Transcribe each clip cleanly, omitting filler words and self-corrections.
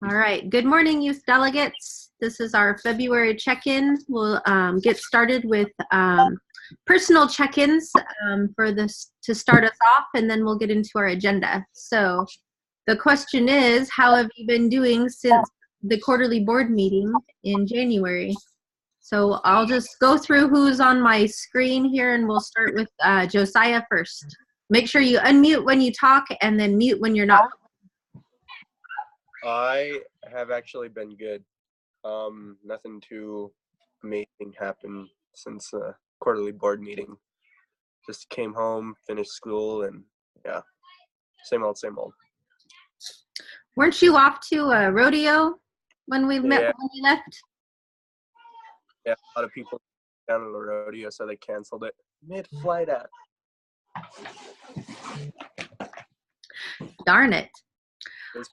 All right. Good morning, youth delegates. This is our February check-in. We'll get started with personal check-ins for this to start us off, and then we'll get into our agenda. So the question is, how have you been doing since the quarterly board meeting in January? So I'll just go through who's on my screen here, and we'll start with Josiah first. Make sure you unmute when you talk and then mute when you're not. I have actually been good. Nothing too amazing happened since the quarterly board meeting. Just came home, finished school, and yeah, same old, same old. Weren't you off to a rodeo when we met when we left? Yeah, a lot of people down at the rodeo, so they canceled it mid-flight at. Darn it.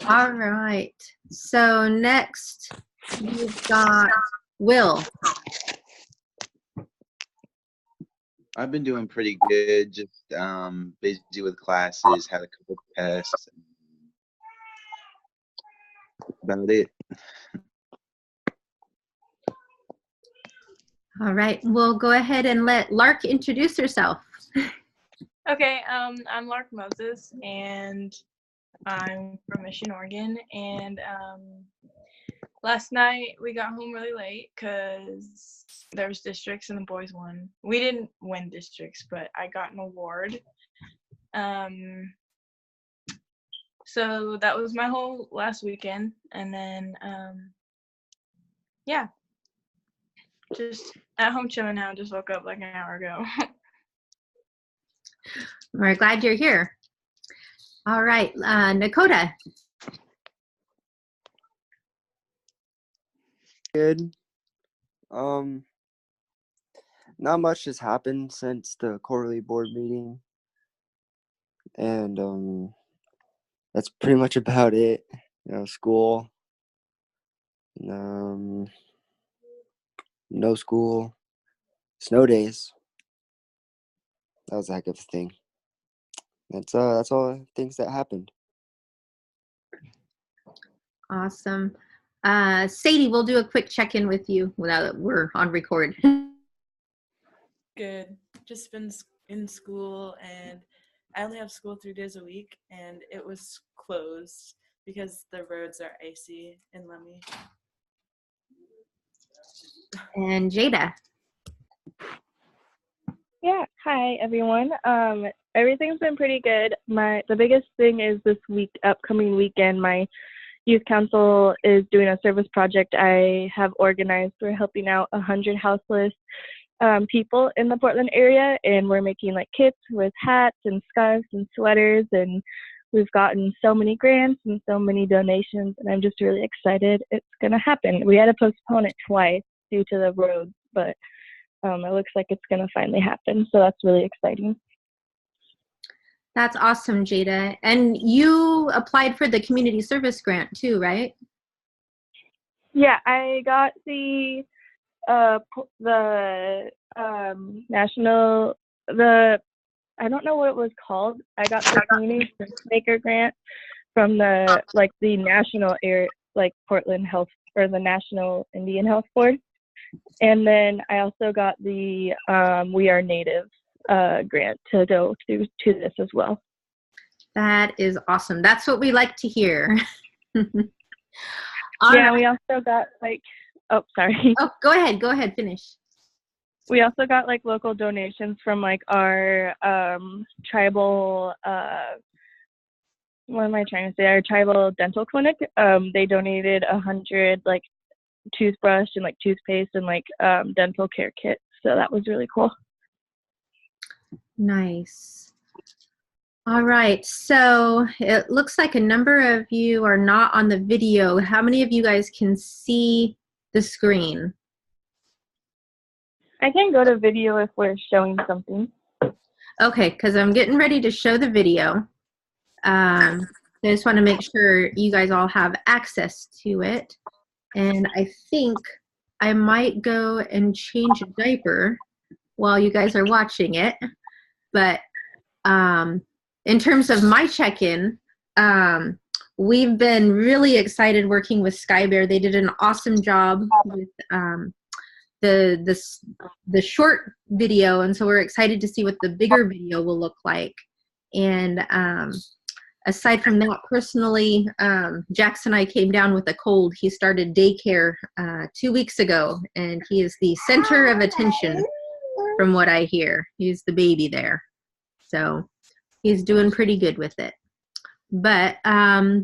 All right. So next we've got Will. I've been doing pretty good, just busy with classes, had a couple tests. About it. All right. We'll go ahead and let Lark introduce herself. Okay, I'm Lark Moses, and I'm from Mission, Oregon, and last night we got home really late because there was districts and the boys won. We didn't win districts, but I got an award. So that was my whole last weekend, and then yeah, just at home chilling now. Just woke up like an hour ago. We're glad you're here. All right, Nakota. Good. Not much has happened since the quarterly board meeting, and that's pretty much about it. School. No school. Snow days. That was a heck of a thing. That's all things that happened. Awesome. Sadie, we'll do a quick check-in with you now that we're on record. Good. Just been in school, and I only have school 3 days a week, and it was closed because the roads are icy in Lemmy. And Jada. Yeah, hi everyone. Everything's been pretty good. The biggest thing is this upcoming weekend, my youth council is doing a service project I have organized. We're helping out 100 houseless people in the Portland area, and we're making like kits with hats and scarves and sweaters, and we've gotten so many grants and so many donations, and I'm just really excited it's gonna happen. We had to postpone it twice due to the roads, but it looks like it's gonna finally happen, so that's really exciting. That's awesome, Jada. And you applied for the community service grant too, right? Yeah, I got the national, I don't know what it was called. I got the community service maker grant from the national area, like Portland Health, or the National Indian Health Board. And then I also got the We Are Native grant to go to this as well. That is awesome. That's what we like to hear. Yeah, we also got sorry. Oh, go ahead, finish. We also got local donations from our tribal, what am I trying to say? Our tribal dental clinic. They donated 100 toothbrush and toothpaste and dental care kits. So that was really cool. Nice. All right, so it looks like a number of you are not on the video. How many of you guys can see the screen? I can go to video if we're showing something. Okay, because I'm getting ready to show the video. I just want to make sure you guys all have access to it. And I think I might go and change a diaper while you guys are watching it. But in terms of my check-in, we've been really excited working with SkyBear. They did an awesome job with the short video, and so we're excited to see what the bigger video will look like. And aside from that, personally, Jackson and I came down with a cold. He started daycare 2 weeks ago, and he is the center of attention from what I hear. He's the baby there. So he's doing pretty good with it. But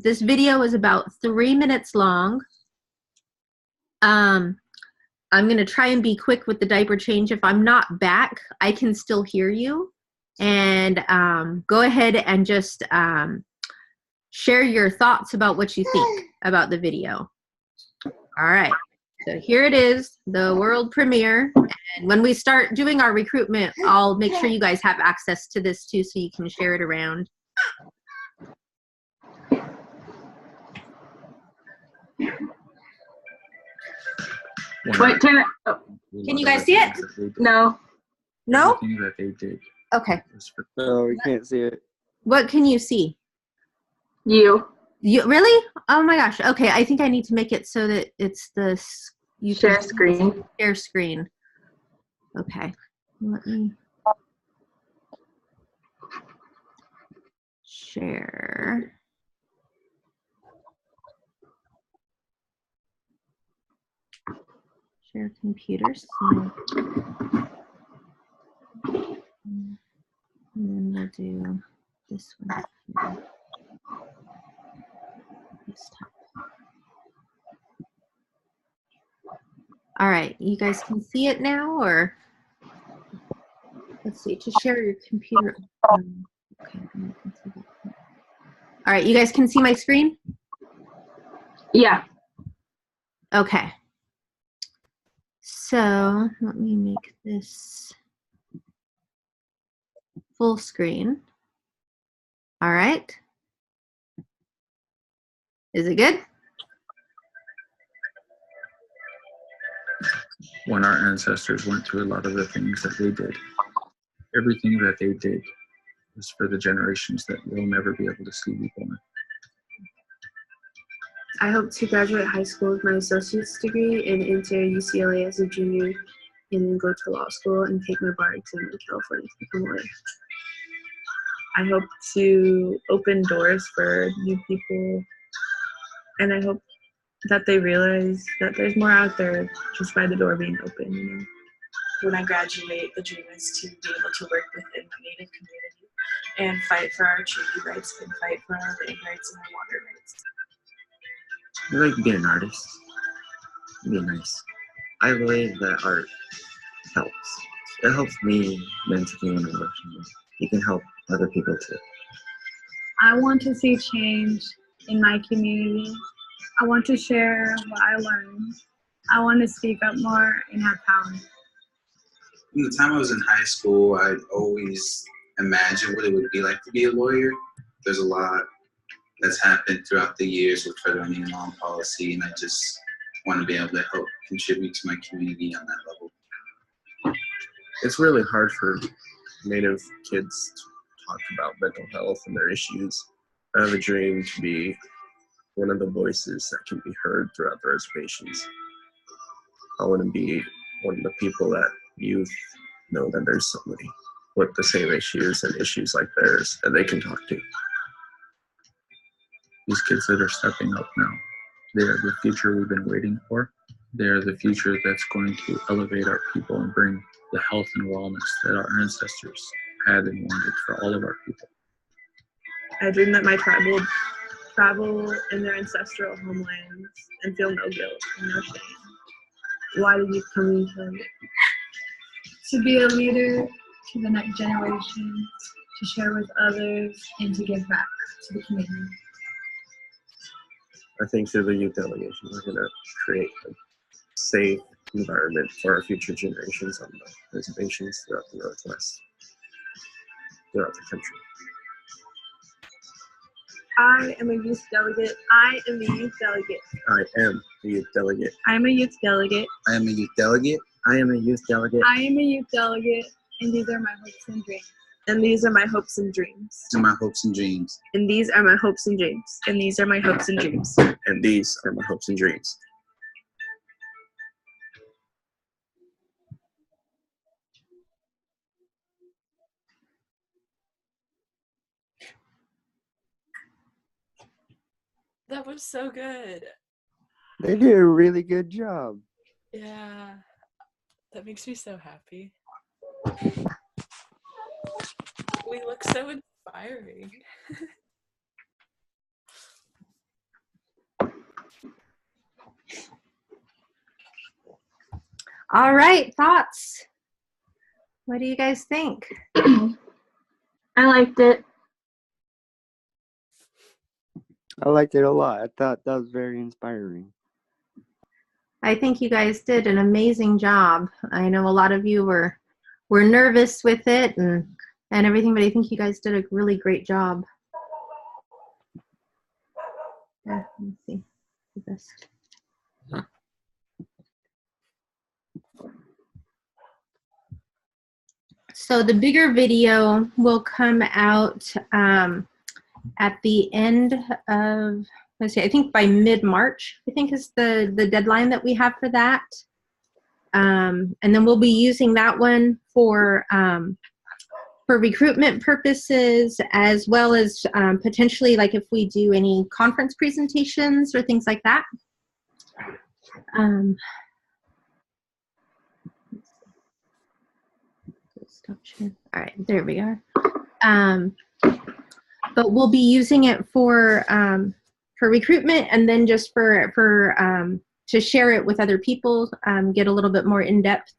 this video is about 3 minutes long. I'm going to try and be quick with the diaper change. If I'm not back, I can still hear you. And go ahead and just share your thoughts about what you think about the video. All right. So here it is, the world premiere. And when we start doing our recruitment, I'll make sure you guys have access to this too, so you can share it around. Wait, can you guys see it? No. No? Everything that they did. Okay. No, we can't see it. What can you see? You. You really? Oh my gosh. Okay, I think I need to make it so that it's the you Share can screen. Share screen. Okay. Let me share. Share computer. So, and then we'll do this one here. Desktop. All right, you guys can see it now, or let's see, to share your computer. Okay. All right, you guys can see my screen? Yeah. Okay. So let me make this full screen. All right. Is it good? When our ancestors went through a lot of the things that they did, everything that they did was for the generations that we'll never be able to see reborn. I hope to graduate high school with my associate's degree and enter UCLA as a junior, and then go to law school and take my bar exam in California to become a lawyer. I hope to open doors for new people, and I hope that they realize that there's more out there just by the door being open, you know. When I graduate, the dream is to be able to work within my native community and fight for our treaty rights and fight for our land rights and our water rights. I'd like to be an artist. It'd be nice. I believe that art helps. It helps me mentally and emotionally. It can help other people too. I want to see change in my community. I want to share what I learned. I want to speak up more and have power. From the time I was in high school, I'd always imagined what it would be like to be a lawyer. There's a lot that's happened throughout the years with federal and law policy, and I just want to be able to help contribute to my community on that level. It's really hard for Native kids to talk about mental health and their issues. I have a dream to be one of the voices that can be heard throughout the reservations. I want to be one of the people that youth know that there's somebody with the same issues and issues like theirs that they can talk to. These kids that are stepping up now, they are the future we've been waiting for. They are the future that's going to elevate our people and bring the health and wellness that our ancestors had and wanted for all of our people. I dream that my tribe will travel in their ancestral homelands and feel no guilt and no shame. Why did you come into it? To be a leader to the next generation, to share with others, and to give back to the community. I think through the youth delegation, we're going to create a safe environment for our future generations on the reservations throughout the Northwest, throughout the country. I am a youth delegate. I am the youth delegate. I am the youth delegate. I am a youth delegate. I am a youth delegate. I am a youth delegate. I am a youth delegate, and these are my hopes and dreams. And these are my hopes and dreams. These are my hopes and dreams. And these are my hopes and dreams. And these are my hopes and dreams. And these are my hopes and dreams. That was so good. They did a really good job. Yeah. That makes me so happy. We look so inspiring. All right, thoughts? What do you guys think? I liked it. I liked it a lot. I thought that was very inspiring. I think you guys did an amazing job. I know a lot of you were nervous with it and everything, but I think you guys did a really great job. Yeah, let me see. Do this. So the bigger video will come out at the end of, let's see, I think by mid-March, I think is the deadline that we have for that. And then we'll be using that one for recruitment purposes, as well as potentially like if we do any conference presentations or things like that. Stop sharing. All right, there we are. But we'll be using it for recruitment, and then just to share it with other people, get a little bit more in depth.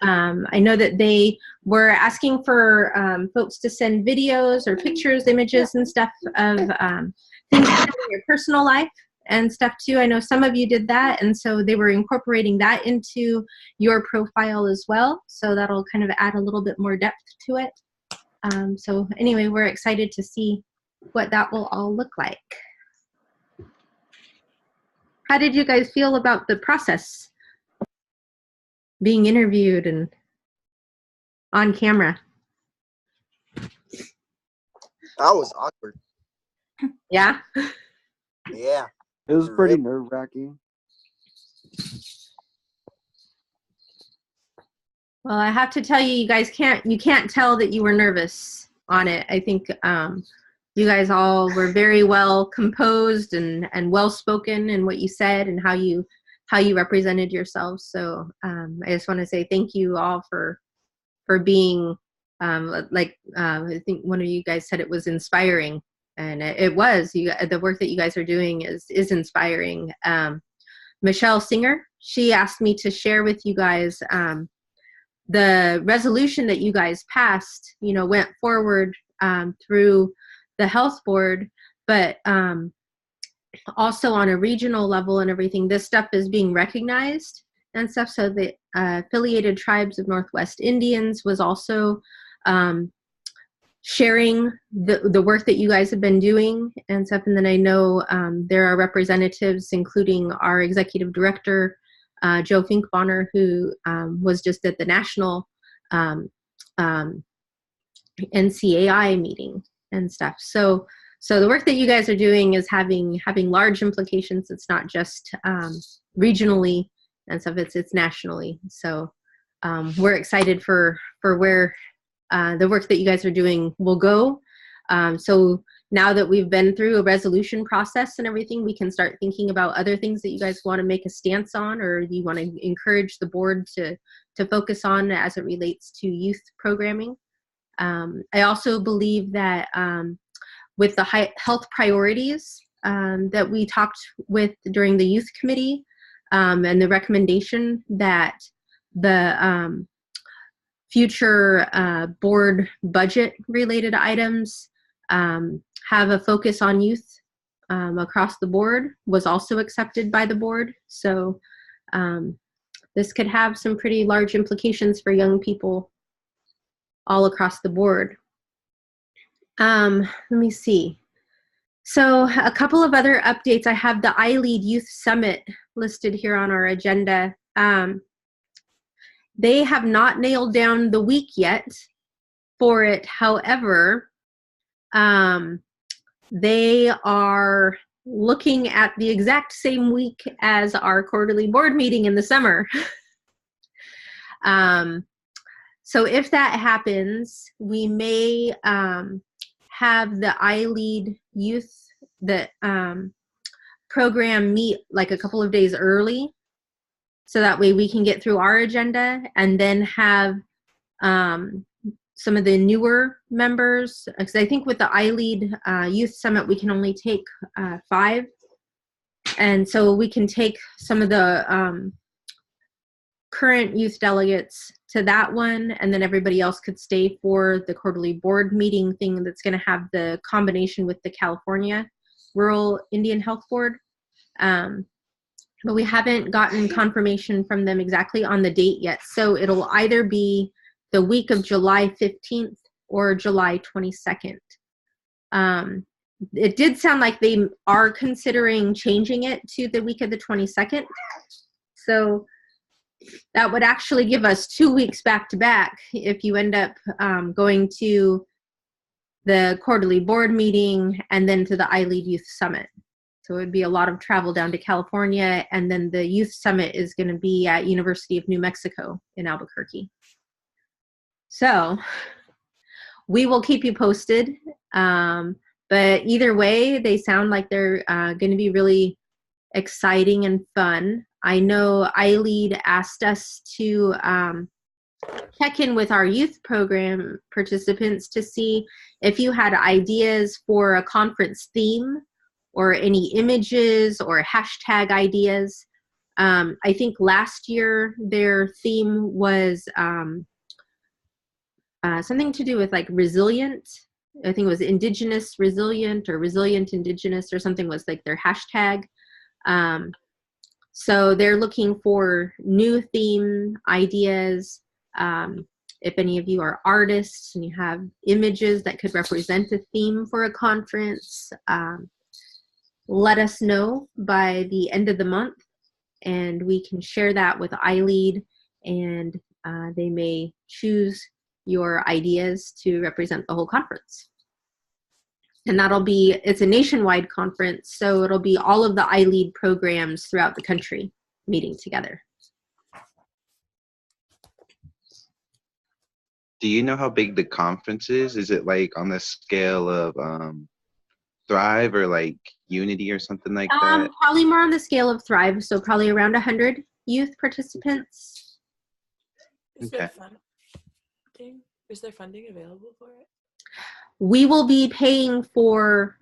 I know that they were asking for folks to send videos or pictures, images, and stuff of things in your personal life and stuff too. I know some of you did that, and so they were incorporating that into your profile as well. So that'll kind of add a little bit more depth to it. So anyway, we're excited to see what that will all look like. How did you guys feel about the process? Being interviewed and on camera? That was awkward. Yeah? Yeah. It was pretty nerve-wracking. Well, I have to tell you, you guys can't tell that you were nervous on it. I think you guys all were very well composed and well spoken in what you said and how you represented yourselves. So I just want to say thank you all for being I think one of you guys said it was inspiring, and it was. The work that you guys are doing is inspiring. Michelle Singer, she asked me to share with you guys the resolution that you guys passed, went forward through the health board, but also on a regional level and everything, this stuff is being recognized and stuff. So the affiliated tribes of Northwest Indians was also sharing the work that you guys have been doing and stuff. And then I know there are representatives, including our executive director, Joe Finkbonner, who was just at the national NCAI meeting and stuff. So the work that you guys are doing is having large implications. It's not just regionally and stuff. It's nationally. So we're excited for where the work that you guys are doing will go. So now that we've been through a resolution process and everything, we can start thinking about other things that you guys want to make a stance on, or you want to encourage the board to focus on as it relates to youth programming. I also believe that with the health priorities that we talked with during the youth committee, and the recommendation that the future board budget related items have a focus on youth across the board was also accepted by the board. So this could have some pretty large implications for young people all across the board. Let me see. So a couple of other updates. I have the iLead Youth Summit listed here on our agenda. They have not nailed down the week yet for it. However, they are looking at the exact same week as our quarterly board meeting in the summer. So if that happens, we may have the iLead youth program meet like a couple of days early, so that way we can get through our agenda and then have some of the newer members, because I think with the iLead Youth Summit, we can only take 5. And so we can take some of the current youth delegates to that one, and then everybody else could stay for the quarterly board meeting thing that's going to have the combination with the California Rural Indian Health Board. But we haven't gotten confirmation from them exactly on the date yet. So it'll either be the week of July 15th or July 22nd. It did sound like they are considering changing it to the week of the 22nd. So that would actually give us 2 weeks back to back if you end up going to the quarterly board meeting and then to the iLead Youth Summit. So it would be a lot of travel down to California, and then the Youth Summit is going to be at University of New Mexico in Albuquerque. So we will keep you posted. But either way, they sound like they're going to be really exciting and fun. I know iLead asked us to check in with our youth program participants to see if you had ideas for a conference theme or any images or hashtag ideas. I think last year their theme was something to do with like resilient. I think it was Indigenous Resilient or Resilient Indigenous or something was like their hashtag. So they're looking for new theme ideas. If any of you are artists and you have images that could represent a theme for a conference, let us know by the end of the month, and we can share that with iLead, and they may choose your ideas to represent the whole conference. And it's a nationwide conference, so it'll be all of the iLead programs throughout the country meeting together. Do you know how big the conference is? Is it like on the scale of Thrive or like Unity or something like that? Probably more on the scale of Thrive, so probably around 100 youth participants. Okay. Is there funding available for it? We will be paying for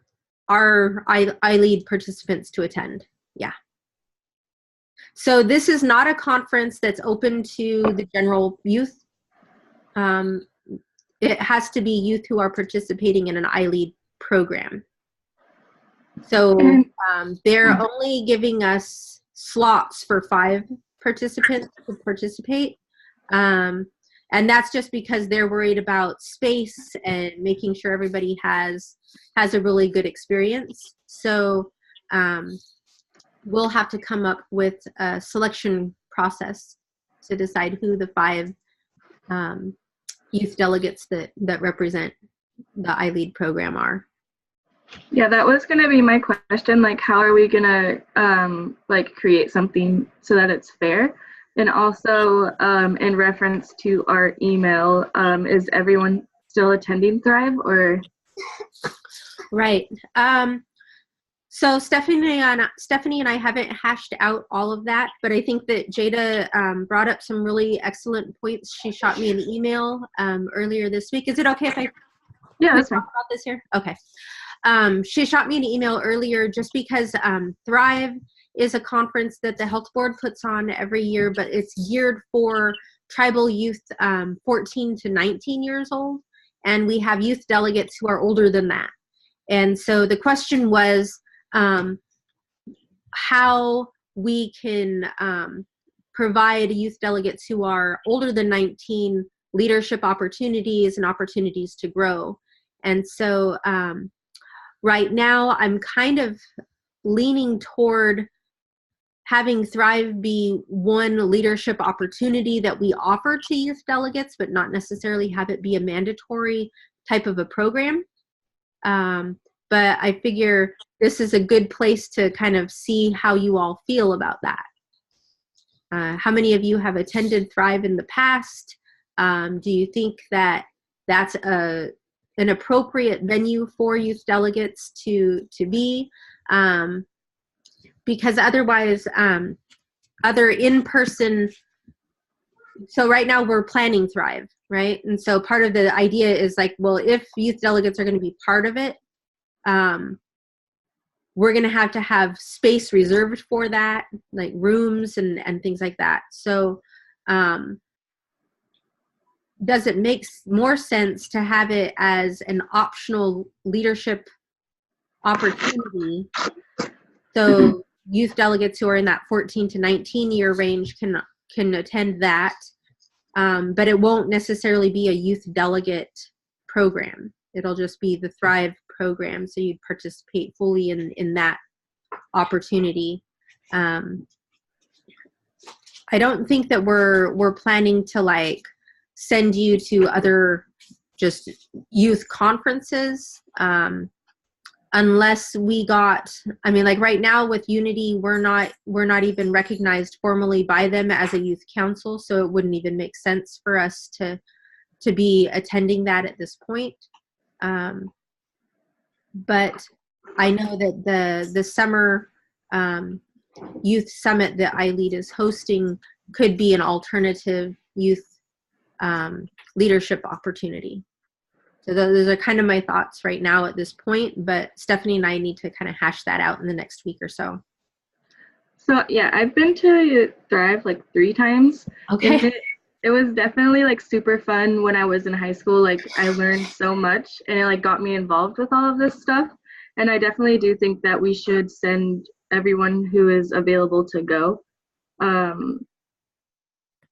our iLead participants to attend. Yeah. So this is not a conference that's open to the general youth. It has to be youth who are participating in an iLead program. So they're only giving us slots for 5 participants to participate. And that's just because they're worried about space and making sure everybody has a really good experience. So we'll have to come up with a selection process to decide who the 5 youth delegates that represent the iLead program are. Yeah, that was going to be my question. Like, how are we going to like create something so that it's fair? And also, in reference to our email, is everyone still attending Thrive or? Right. So Stephanie and I haven't hashed out all of that, but I think that Jada brought up some really excellent points. She shot me an email earlier this week. Is it okay if I talk about this here? Okay. She shot me an email earlier just because Thrive is a conference that the health board puts on every year, but it's geared for tribal youth 14 to 19 years old. And we have youth delegates who are older than that. And so the question was how we can provide youth delegates who are older than 19 leadership opportunities and opportunities to grow. And so right now I'm kind of leaning toward having Thrive be one leadership opportunity that we offer to youth delegates, but not necessarily have it be a mandatory type of a program. But I figure this is a good place to kind of see how you all feel about that. How many of you have attended Thrive in the past? Do you think that that's an appropriate venue for youth delegates to be? Because otherwise, other in-person, so right now we're planning Thrive, right? And so part of the idea is like, well, if youth delegates are going to be part of it, we're going to have space reserved for that, like rooms and things like that. So does it make more sense to have it as an optional leadership opportunity so youth delegates who are in that 14 to 19 year range can attend that, but it won't necessarily be a youth delegate program. It'll just be the Thrive program, so you'd participate fully in that opportunity. I don't think that we're planning to like send you to other just youth conferences, unless we got, I mean, like right now with Unity, we're not even recognized formally by them as a youth council, so it wouldn't even make sense for us to be attending that at this point. But I know that the summer youth summit that iLead is hosting could be an alternative youth leadership opportunity. So those are kind of my thoughts right now at this point, but Stephanie and I need to kind of hash that out in the next week or so. So yeah, I've been to Thrive like 3 times. Okay. It was definitely like super fun when I was in high school. Like I learned so much and it like got me involved with all of this stuff. And I definitely do think that we should send everyone who is available to go.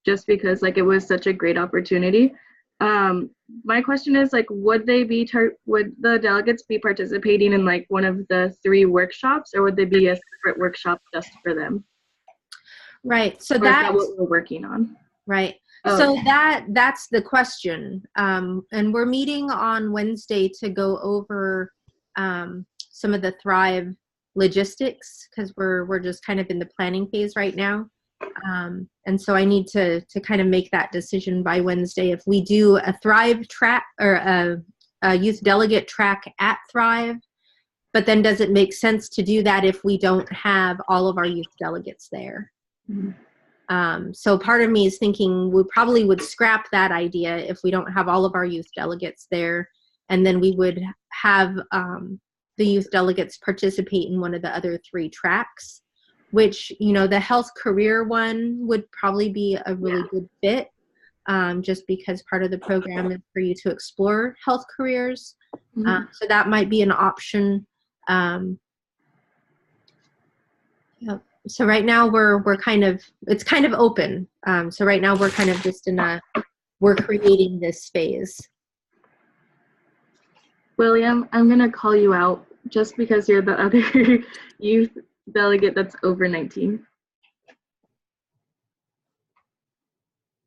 Just because like it was such a great opportunity. My question is like, would the delegates be participating in like one of the 3 workshops, or would they be a separate workshop just for them? Right. So that's what we're working on. Right. Oh. So that's the question. And we're meeting on Wednesday to go over some of the Thrive logistics, because we're just kind of in the planning phase right now. And so I need to kind of make that decision by Wednesday. If we do a Thrive track or a youth delegate track at Thrive, but then does it make sense to do that if we don't have all of our youth delegates there? Mm-hmm. So part of me is thinking we probably would scrap that idea if we don't have all of our youth delegates there, and then we would have the youth delegates participate in one of the other 3 tracks, which, you know, the health career one would probably be a really good fit, just because part of the program is for you to explore health careers. Mm-hmm. So that might be an option. Yeah. So right now we're kind of, it's kind of open. So right now we're kind of just we're creating this phase. William, I'm gonna call you out just because you're the other youth delegate that's over 19.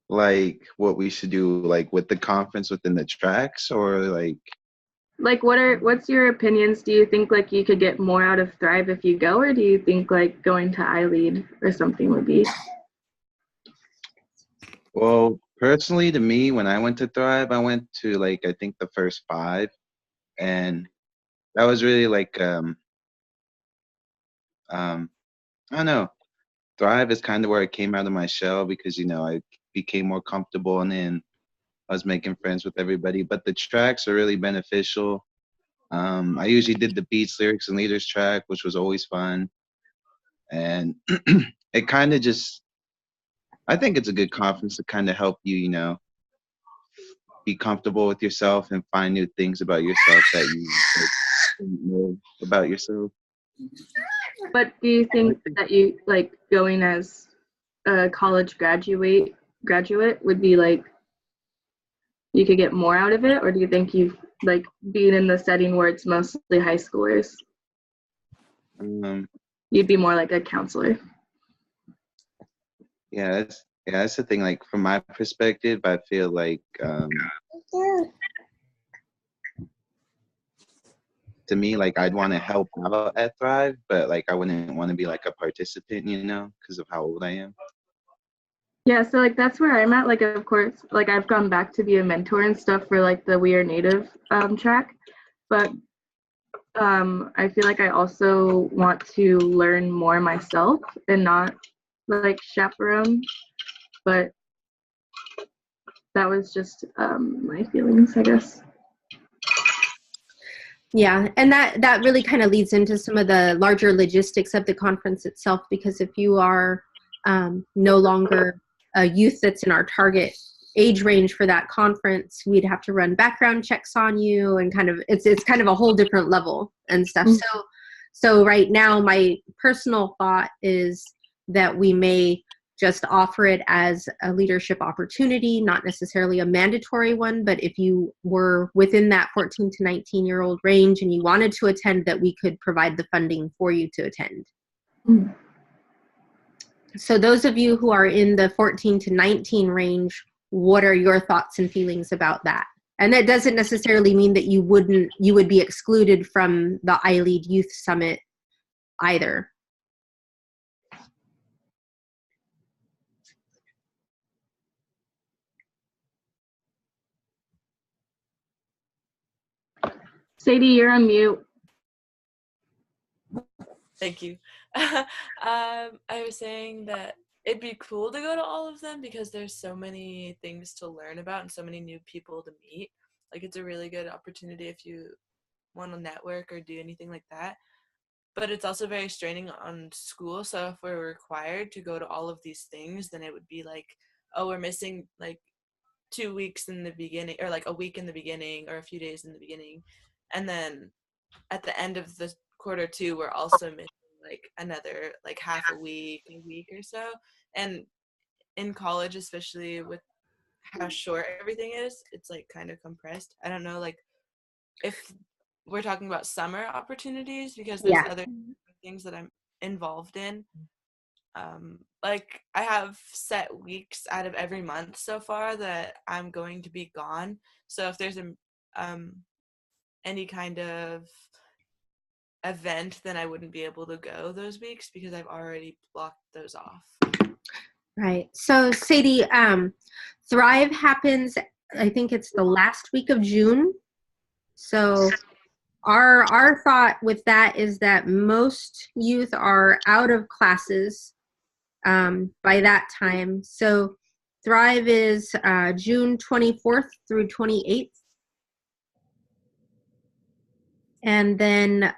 Like what we should do, like with the conference within the tracks, or like what's your opinions? Do you think like you could get more out of Thrive if you go, or do you think like going to iLead or something would be? Well, personally, to me, when I went to Thrive, I went to like I think the first 5, and that was really like I don't know. Thrive is kind of where I came out of my shell, because, you know, I became more comfortable, and then I was making friends with everybody. But the tracks are really beneficial. I usually did the beats, lyrics, and leaders track, which was always fun. And it kind of just, I think it's a good conference to kind of help you, you know, be comfortable with yourself and find new things about yourself that you didn't know about yourself. But do you think that you like going as a college graduate would be like you could get more out of it, or do you think you like being in the setting where it's mostly high schoolers? You'd be more like a counselor. That's the thing. Like from my perspective, I feel like to me, like I'd want to help out at Thrive, but like I wouldn't want to be like a participant, because of how old I am. Yeah, so like that's where I'm at. Like of course, like I've gone back to be a mentor and stuff for like the We Are Native track, but I feel like I also want to learn more myself and not like chaperone. But that was just my feelings, I guess. Yeah, and that really kind of leads into some of the larger logistics of the conference itself, because if you are no longer a youth that's in our target age range for that conference, we'd have to run background checks on you, and kind of it's kind of a whole different level and stuff. Mm-hmm. So right now, my personal thought is that we may just offer it as a leadership opportunity, not necessarily a mandatory one, but if you were within that 14 to 19-year-old range and you wanted to attend, that we could provide the funding for you to attend. Mm-hmm. So those of you who are in the 14 to 19 range, what are your thoughts and feelings about that? And that doesn't necessarily mean that you would be excluded from the iLead Youth Summit either. Sadie, you're on mute. Thank you. I was saying that it'd be cool to go to all of them because there's so many things to learn about and so many new people to meet. Like it's a really good opportunity if you want to network or do anything like that. But it's also very straining on school. So if we're required to go to all of these things, then it would be like, oh, we're missing like 2 weeks in the beginning, or like a week in the beginning, or a few days in the beginning. And then at the end of the quarter two, we're also missing like another like half a week or so. And in college, especially with how short everything is, it's like kind of compressed. I don't know, like if we're talking about summer opportunities, because there's other things that I'm involved in. Like I have set weeks out of every month so far that I'm going to be gone. So if there's any kind of event, then I wouldn't be able to go those weeks because I've already blocked those off. Right. So Sadie, Thrive happens, I think it's the last week of June. So our thought with that is that most youth are out of classes by that time. So Thrive is June 24th through 28th. And then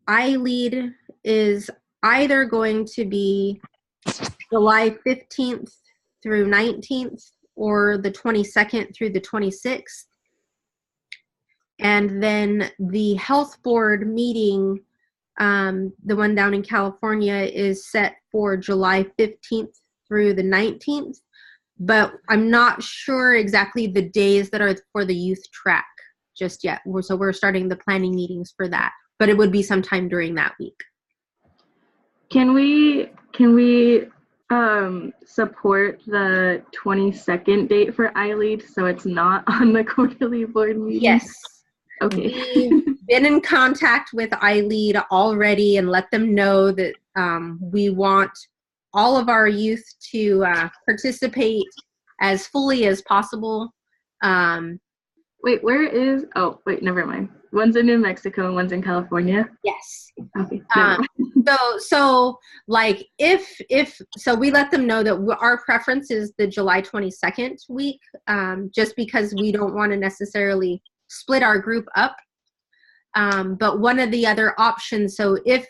iLead is either going to be July 15th through 19th or the 22nd through the 26th. And then the health board meeting, the one down in California, is set for July 15th through the 19th. But I'm not sure exactly the days that are for the youth track just yet. So we're starting the planning meetings for that. But it would be sometime during that week. Can we support the 22nd date for iLead so it's not on the quarterly board meeting? Yes. Okay. We've been in contact with iLead already and let them know that we want all of our youth to participate as fully as possible. Wait, where is, oh, wait, never mind. One's in New Mexico and one's in California? Yes. Okay. So like so we let them know that our preference is the July 22nd week, just because we don't want to necessarily split our group up. But one of the other options, so if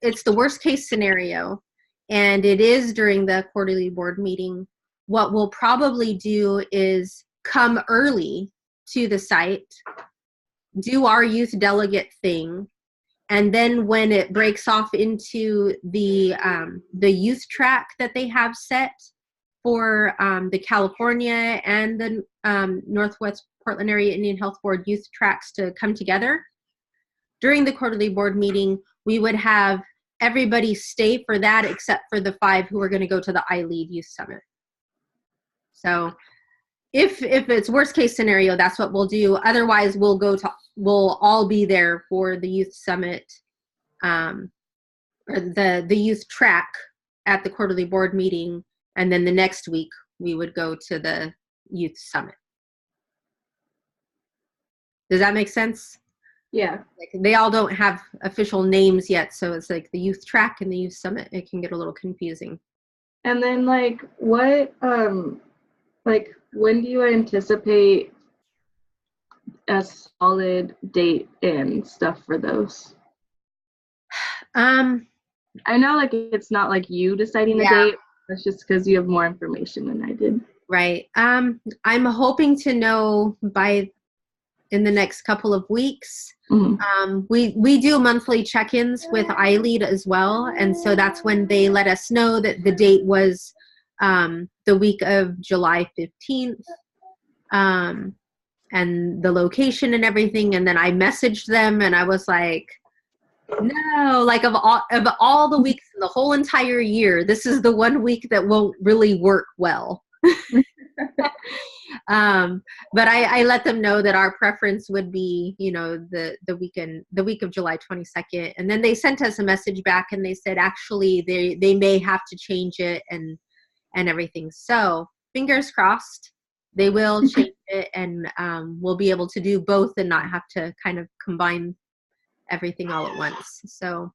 it's the worst case scenario and it is during the quarterly board meeting, what we'll probably do is come early to the site, do our youth delegate thing, and then when it breaks off into the youth track that they have set for the California and the Northwest Portland Area Indian Health Board youth tracks to come together, during the quarterly board meeting, we would have everybody stay for that except for the 5 who are going to go to the iLead Youth Summit. So if it's worst case scenario, that's what we'll do. Otherwise, we'll all be there for the Youth Summit, or the youth track at the quarterly board meeting, and then the next week we would go to the Youth Summit. Does that make sense? Yeah. Like, they all don't have official names yet, so it's like the youth track and the Youth Summit. It can get a little confusing. And then like what like when do you anticipate a solid date and stuff for those? I know like it's not like you deciding the date. That's just because you have more information than I did. Right. I'm hoping to know in the next couple of weeks. We do monthly check-ins with iLead as well, and so that's when they let us know that the date was the week of July 15th, and the location and everything. And then I messaged them and I was like, no, like of all the weeks in the whole entire year, this is the one week that won't really work well. But I let them know that our preference would be, the week of July 22nd. And then they sent us a message back and they said, actually, they may have to change it and everything. So fingers crossed, they will change it, and we'll be able to do both and not have to kind of combine everything all at once. So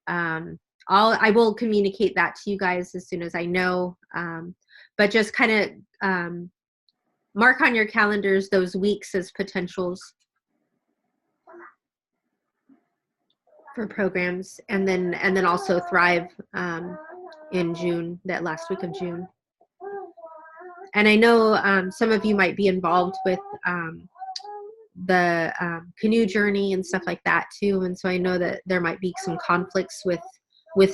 I will communicate that to you guys as soon as I know. But just kind of mark on your calendars those weeks as potentials for programs, and then also Thrive in June, that last week of June. And I know some of you might be involved with the canoe journey and stuff like that too, and so I know that there might be some conflicts with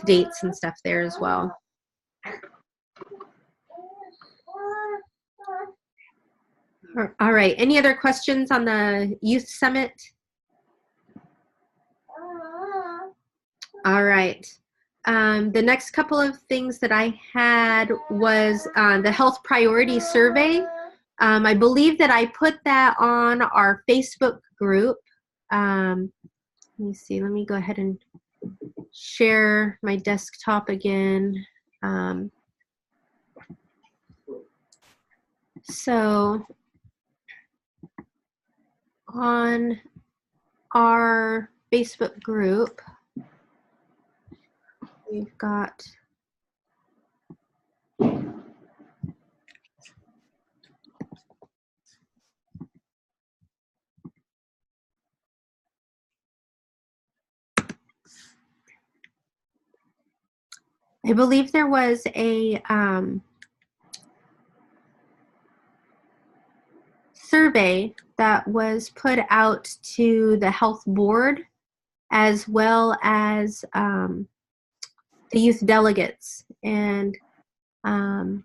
dates and stuff there as well. All right, any other questions on the Youth Summit? All right. The next couple of things that I had was the health priority survey. I believe that I put that on our Facebook group. Let me see, let me go ahead and share my desktop again. So on our Facebook group, we've got I believe there was a survey that was put out to the health board as well as the youth delegates, and I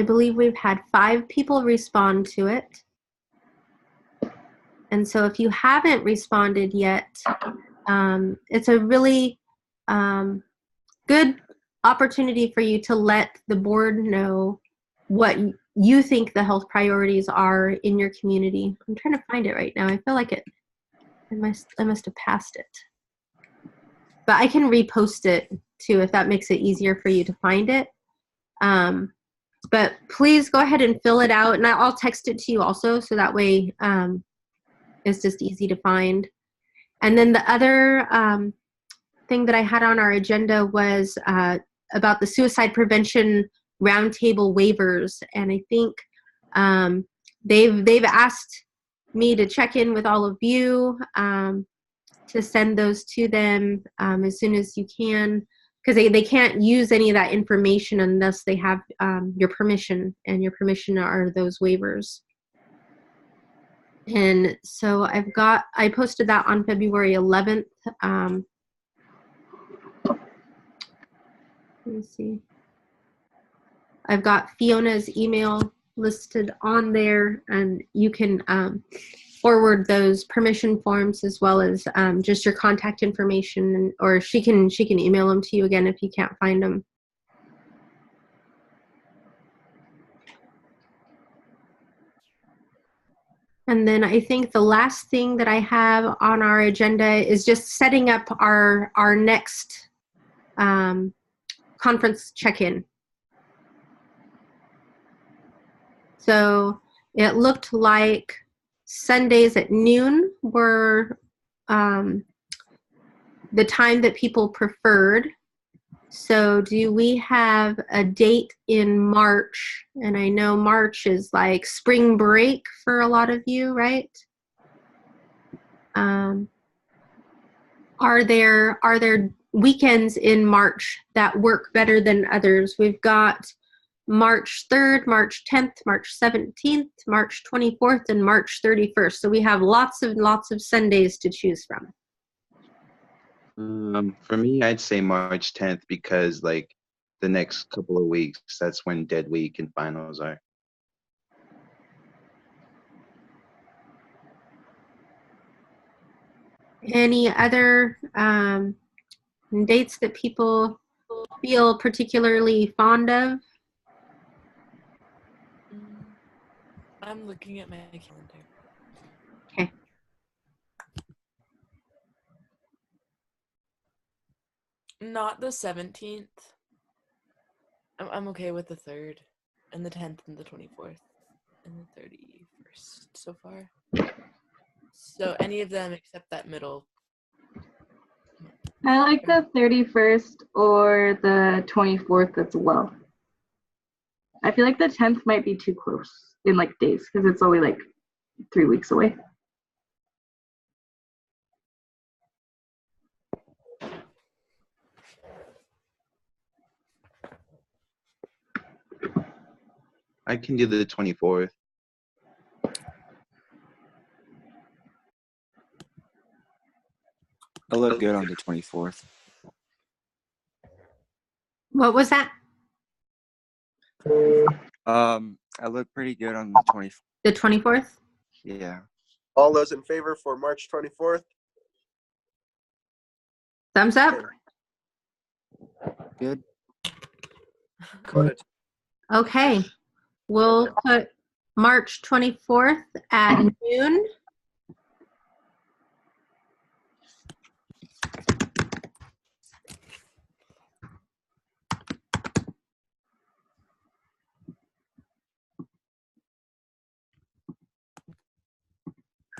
believe we've had 5 people respond to it. And so if you haven't responded yet, it's a really good opportunity for you to let the board know what you think the health priorities are in your community. I'm trying to find it right now. I feel like I must have passed it. But I can repost it too if that makes it easier for you to find it. But please go ahead and fill it out, and I'll text it to you also, so that way it's just easy to find. And then the other thing that I had on our agenda was about the suicide prevention roundtable waivers, and I think they've asked me to check in with all of you to send those to them as soon as you can, because they can't use any of that information unless they have your permission, and your permission are those waivers. And so I posted that on February 11th. Let me see. I've got Fiona's email listed on there, and you can forward those permission forms as well as just your contact information, or she can email them to you again if you can't find them. And then I think the last thing that I have on our agenda is just setting up our next conference check-in. So it looked like Sundays at noon were the time that people preferred. So do we have a date in March? And I know March is like spring break for a lot of you, right? Are there weekends in March that work better than others? We've got March 3rd, March 10th, March 17th, March 24th, and March 31st. So we have lots of Sundays to choose from. For me, I'd say March 10th because like the next couple of weeks, that's when Dead Week and finals are. Any other dates that people feel particularly fond of? I'm looking at my calendar. Okay. Not the 17th. I'm okay with the 3rd and the 10th and the 24th and the 31st so far. So any of them except that middle. I like the 31st or the 24th as well. I feel like the 10th might be too close in like days because it's only like 3 weeks away. I can do the 24th. I look good on the 24th. What was that? I look pretty good on the 24th. The 24th? Yeah. All those in favor for March 24th? Thumbs up. Good. Okay. We'll put March 24th at noon.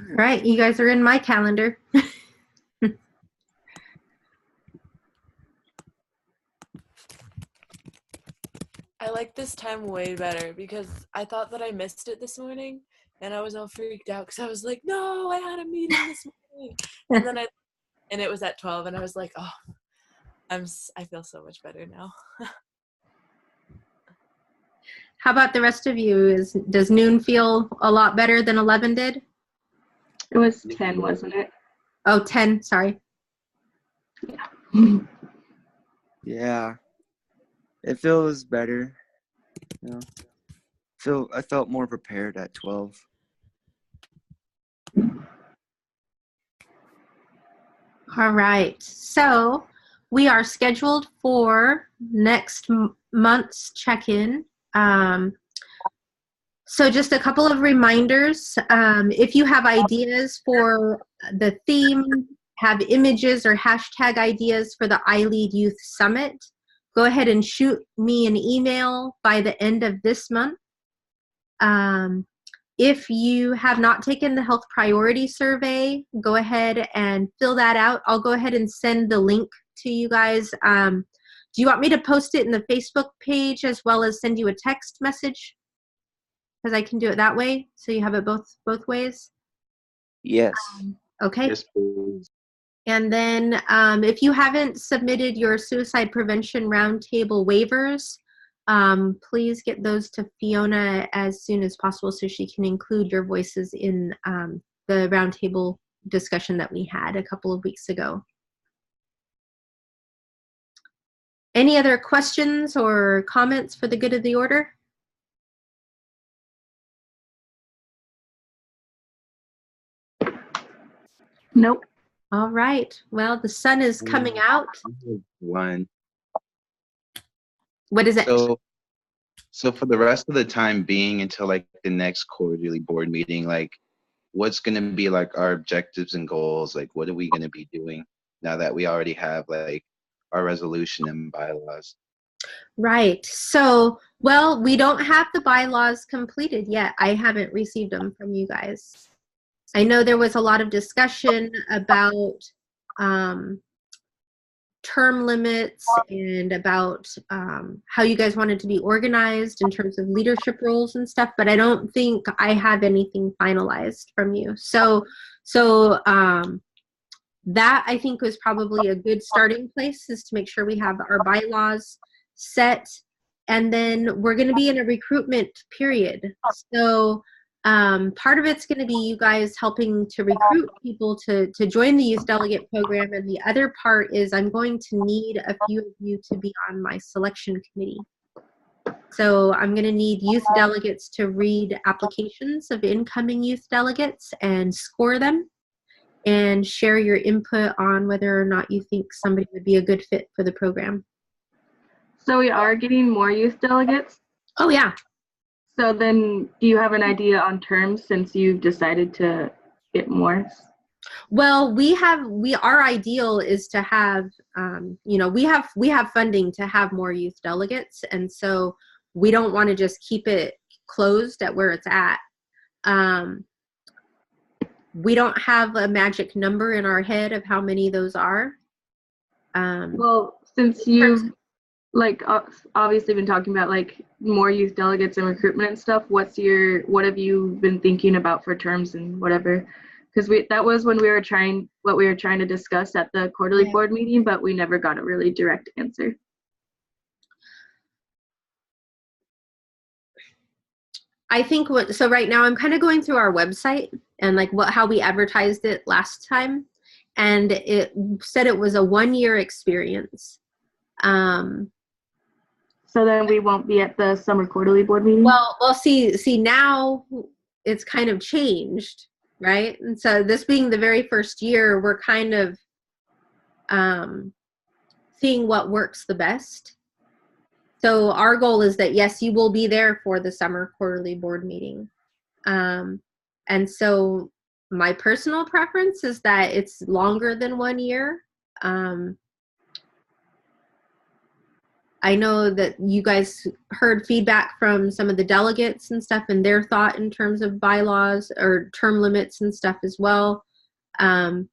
All right, you guys are in my calendar. I like this time way better because I thought that I missed it this morning and I was all freaked out because I was like, no, I had a meeting this morning. And then it was at 12 and I was like, oh, I feel so much better now. How about the rest of you? Does noon feel a lot better than 11 did? It was 10, wasn't it? Oh, 10, sorry. Yeah. Yeah. It feels better. You know, I felt more prepared at 12. All right. So we are scheduled for next month's check-in. So just a couple of reminders. If you have ideas for the theme, have images or hashtag ideas for the iLead Youth Summit, go ahead and shoot me an email by the end of this month. If you have not taken the health priority survey, go ahead and fill that out. I'll go ahead and send the link to you guys. Do you want me to post it in the Facebook page as well as send you a text message? Because I can do it that way, so you have it both ways. Yes. Okay. Yes, please. And then if you haven't submitted your suicide prevention roundtable waivers, please get those to Fiona as soon as possible so she can include your voices in the roundtable discussion that we had a couple of weeks ago. Any other questions or comments for the good of the order? Nope. All right. Well, the sun is coming out. One. What is it? So for the rest of the time being until like the next quarterly board meeting, like what's going to be like our objectives and goals? Like what are we going to be doing now that we already have like our resolution and bylaws? Right. So, well, we don't have the bylaws completed yet. I haven't received them from you guys. I know there was a lot of discussion about term limits and about how you guys wanted to be organized in terms of leadership roles and stuff, but I don't think I have anything finalized from you. So that I think was probably a good starting place, is to make sure we have our bylaws set, and then we're going to be in a recruitment period. So part of it's going to be you guys helping to recruit people to join the youth delegate program, and the other part is I'm going to need a few of you to be on my selection committee. So I'm going to need youth delegates to read applications of incoming youth delegates and score them, and share your input on whether or not you think somebody would be a good fit for the program. So we are getting more youth delegates? Oh, yeah. So then do you have an idea on terms since you've decided to get more? Well, our ideal is to have, we have funding to have more youth delegates. And so we don't want to just keep it closed at where it's at. We don't have a magic number in our head of how many those are. Well, since you've like obviously been talking about like more youth delegates and recruitment and stuff, what have you been thinking about for terms and whatever? Because that was when we were trying to discuss at the quarterly board meeting, but we never got a really direct answer. I think so right now I'm kind of going through our website and like how we advertised it last time, and it said it was a 1-year experience. So then we won't be at the summer quarterly board meeting? Well, see now it's kind of changed, right? And so this being the very first year, we're kind of seeing what works the best. So our goal is that, yes, you will be there for the summer quarterly board meeting. And so my personal preference is that it's longer than 1 year. I know that you guys heard feedback from some of the delegates and stuff and their thought in terms of bylaws or term limits and stuff as well. But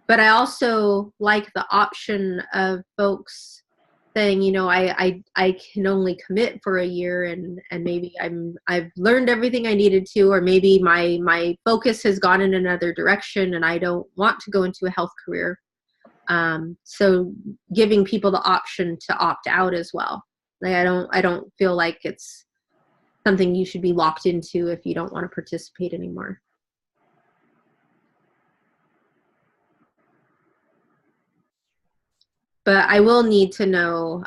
I also like the option of folks saying, I can only commit for a year, and maybe I've learned everything I needed to, or maybe my focus has gone in another direction and I don't want to go into a health career. So giving people the option to opt out as well. Like I don't feel like it's something you should be locked into if you don't want to participate anymore. But I will need to know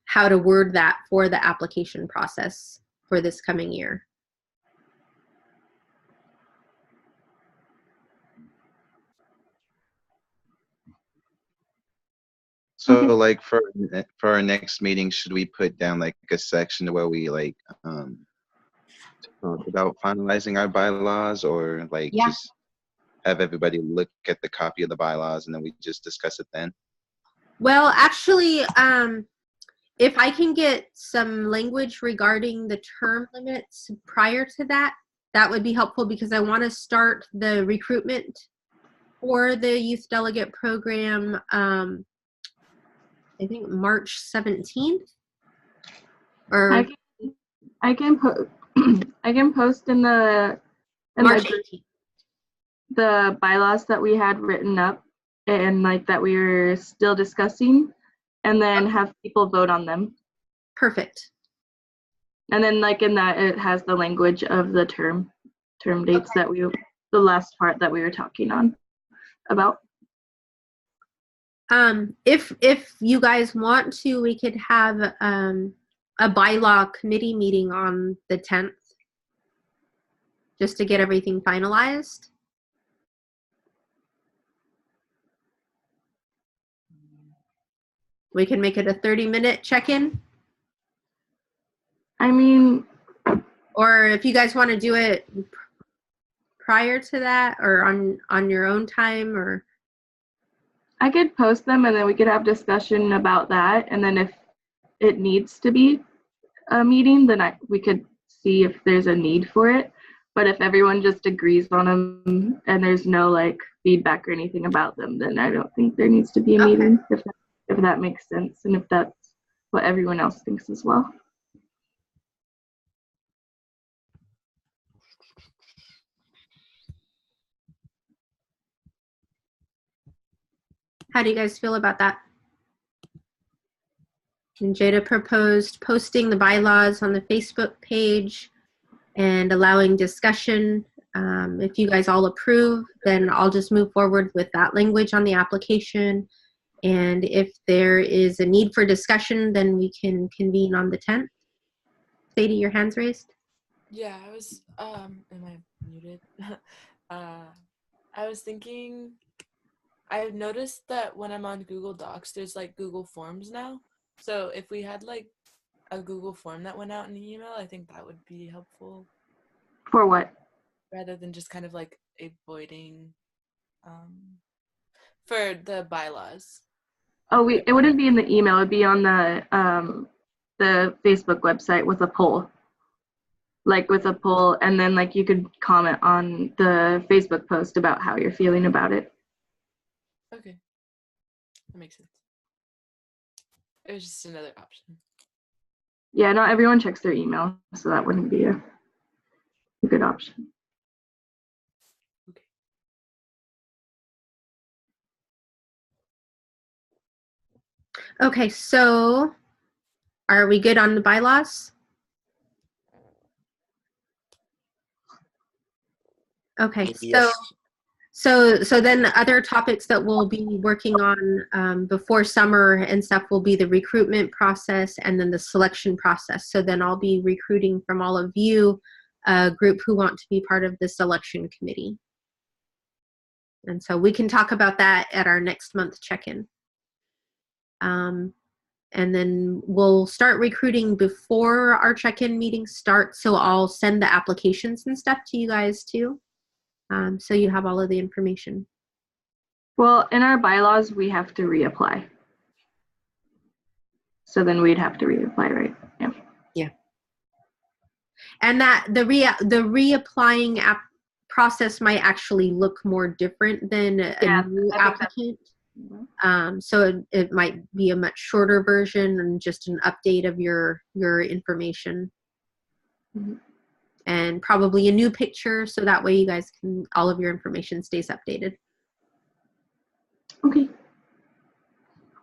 how to word that for the application process for this coming year. So like for our next meeting, should we put down like a section where we like talk about finalizing our bylaws, or like just have everybody look at the copy of the bylaws and then we just discuss it then? Well, actually, if I can get some language regarding the term limits prior to that, that would be helpful, because I want to start the recruitment for the youth delegate program, I think March 17th. Or I can post in the March 18th. The bylaws that we had written up and like that we were still discussing, and then have people vote on them. Perfect. And then like in that it has the language of the term dates that the last part that we were talking about. If you guys want to, we could have a bylaw committee meeting on the 10th just to get everything finalized. We can make it a 30-minute check-in. I mean, or if you guys want to do it prior to that or on your own time, or I could post them and then we could have discussion about that. And then if it needs to be a meeting, then we could see if there's a need for it. But if everyone just agrees on them and there's no like feedback or anything about them, then I don't think there needs to be a meeting, if that makes sense, and if that's what everyone else thinks as well. how do you guys feel about that? And Jada proposed posting the bylaws on the Facebook page and allowing discussion. If you guys all approve, then I'll just move forward with that language on the application. And if there is a need for discussion, then we can convene on the 10th. Sadie, your hand's raised. Yeah, I was, am I muted? I was thinking, I've noticed that when I'm on Google Docs, there's like Google Forms now. So if we had like a Google form that went out in the email, I think that would be helpful. For what? Rather than just kind of like avoiding, for the bylaws. Oh, it wouldn't be in the email. It'd be on the Facebook website with a poll. Like with a poll, and then like you could comment on the Facebook post about how you're feeling about it. Okay, that makes sense. It was just another option. Yeah, not everyone checks their email, so that wouldn't be a good option. Okay, so are we good on the bylaws? Okay, Yes. so then the other topics that we'll be working on before summer and stuff will be the recruitment process and then the selection process. So then I'll be recruiting from all of you, a group who want to be part of the selection committee. And so we can talk about that at our next month check-in. And then we'll start recruiting before our check-in meeting starts. So I'll send the applications and stuff to you guys too. So you have all of the information. Well, in our bylaws, we have to reapply. So then we'd have to reapply, right? Yeah. Yeah. And that the reapplying process might actually look more different than a new applicant. So it might be a much shorter version and just an update of your information. Mm-hmm. And probably a new picture, so that way you guys can, all of your information stays updated. Okay.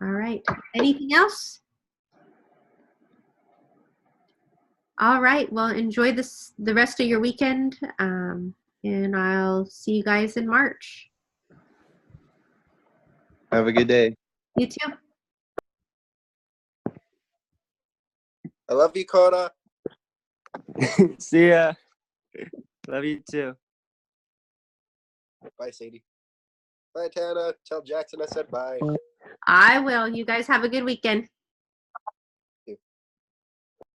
All right. Anything else? All right. Well, enjoy the rest of your weekend, and I'll see you guys in March. Have a good day. You too. I love you, Coda. See ya. Love you too. Bye, Sadie. Bye, Tana. Tell Jackson I said bye. I will. You guys have a good weekend.